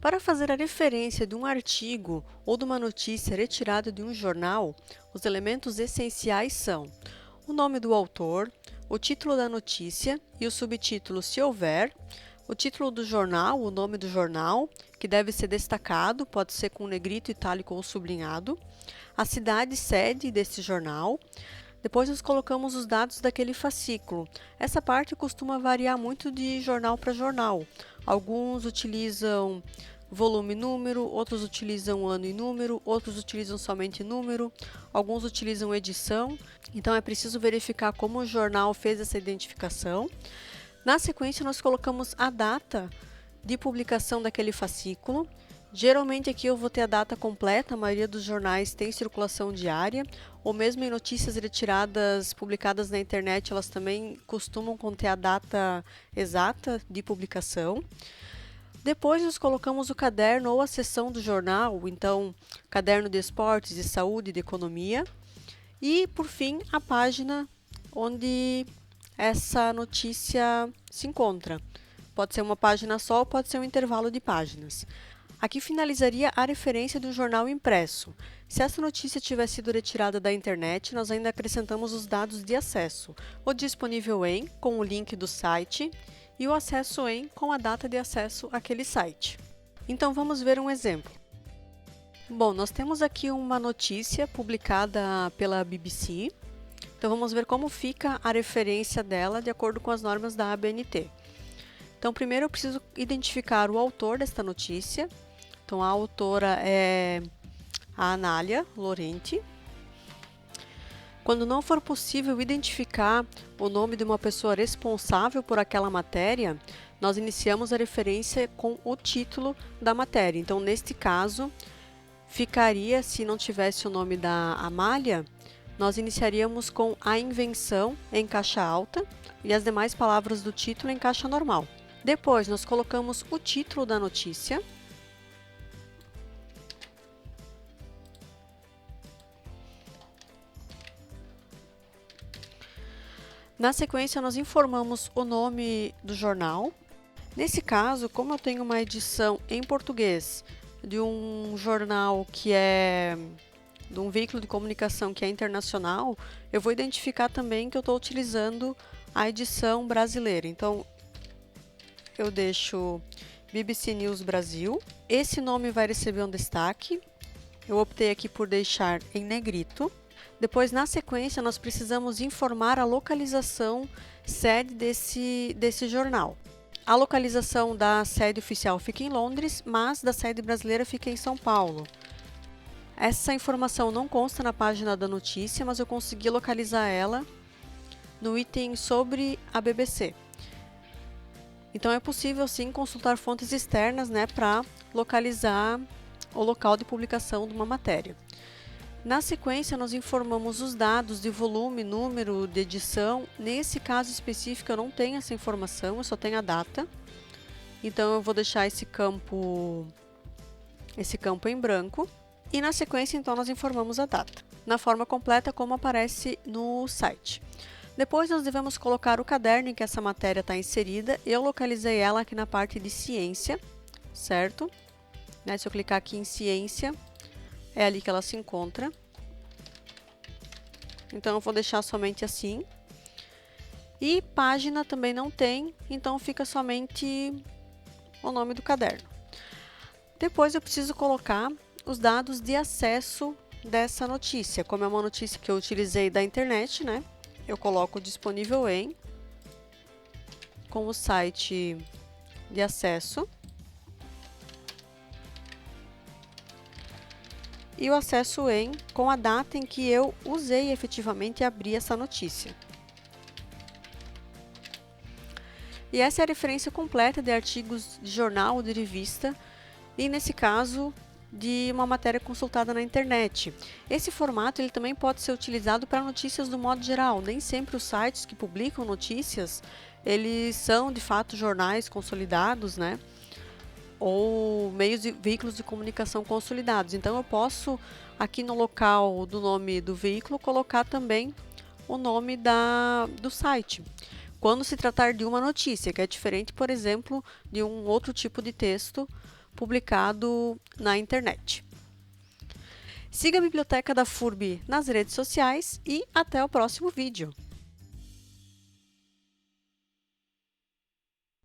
Para fazer a referência de um artigo ou de uma notícia retirada de um jornal, os elementos essenciais são o nome do autor, o título da notícia e o subtítulo, se houver, o título do jornal, o nome do jornal, que deve ser destacado, pode ser com negrito, itálico ou sublinhado, a cidade sede desse jornal. Depois nós colocamos os dados daquele fascículo. Essa parte costuma variar muito de jornal para jornal. Alguns utilizam volume e número, outros utilizam ano e número, outros utilizam somente número, alguns utilizam edição. Então é preciso verificar como o jornal fez essa identificação. Na sequência nós colocamos a data de publicação daquele fascículo. Geralmente aqui eu vou ter a data completa, a maioria dos jornais tem circulação diária, ou mesmo em notícias retiradas, publicadas na internet, elas também costumam conter a data exata de publicação. Depois nós colocamos o caderno ou a seção do jornal, então caderno de esportes, de saúde, de economia. E por fim a página onde essa notícia se encontra. Pode ser uma página só ou pode ser um intervalo de páginas. Aqui finalizaria a referência do jornal impresso. Se essa notícia tiver sido retirada da internet, nós ainda acrescentamos os dados de acesso, o disponível em, com o link do site, e o acesso em, com a data de acesso àquele site. Então vamos ver um exemplo. Bom, nós temos aqui uma notícia publicada pela BBC. Então vamos ver como fica a referência dela de acordo com as normas da ABNT. Então primeiro eu preciso identificar o autor desta notícia. Então a autora é a Anália Lorente. Quando não for possível identificar o nome de uma pessoa responsável por aquela matéria, nós iniciamos a referência com o título da matéria. Então neste caso, ficaria, se não tivesse o nome da Amália, nós iniciaríamos com a invenção em caixa alta e as demais palavras do título em caixa normal. Depois, nós colocamos o título da notícia. Na sequência, nós informamos o nome do jornal. Nesse caso, como eu tenho uma edição em português de um jornal que é de um veículo de comunicação que é internacional, eu vou identificar também que eu estou utilizando a edição brasileira. Então, eu deixo BBC News Brasil. Esse nome vai receber um destaque. Eu optei aqui por deixar em negrito. Depois, na sequência, nós precisamos informar a localização sede desse jornal. A localização da sede oficial fica em Londres, mas da sede brasileira fica em São Paulo. Essa informação não consta na página da notícia, mas eu consegui localizar ela no item sobre a BBC. Então é possível sim consultar fontes externas, para localizar o local de publicação de uma matéria. Na sequência, nós informamos os dados de volume, número, de edição. Nesse caso específico, eu não tenho essa informação, eu só tenho a data. Então, eu vou deixar esse campo em branco. E na sequência, então, nós informamos a data, na forma completa como aparece no site. Depois, nós devemos colocar o caderno em que essa matéria está inserida. Eu localizei ela aqui na parte de ciência, certo? Se eu clicar aqui em ciência, é ali que ela se encontra. Então, eu vou deixar somente assim. E página também não tem, então fica somente o nome do caderno. Depois, eu preciso colocar os dados de acesso dessa notícia. Como é uma notícia que eu utilizei da internet, eu coloco disponível em, com o site de acesso. E o acesso em, com a data em que eu usei efetivamente e abri essa notícia. E essa é a referência completa de artigos de jornal ou de revista, e nesse caso, de uma matéria consultada na internet. Esse formato ele também pode ser utilizado para notícias do modo geral. Nem sempre os sites que publicam notícias, eles são de fato jornais consolidados, ou meios e veículos de comunicação consolidados. Então eu posso aqui no local do nome do veículo colocar também o nome do site. Quando se tratar de uma notícia, que é diferente, por exemplo, de um outro tipo de texto, publicado na internet. Siga a Biblioteca da FURB nas redes sociais e até o próximo vídeo!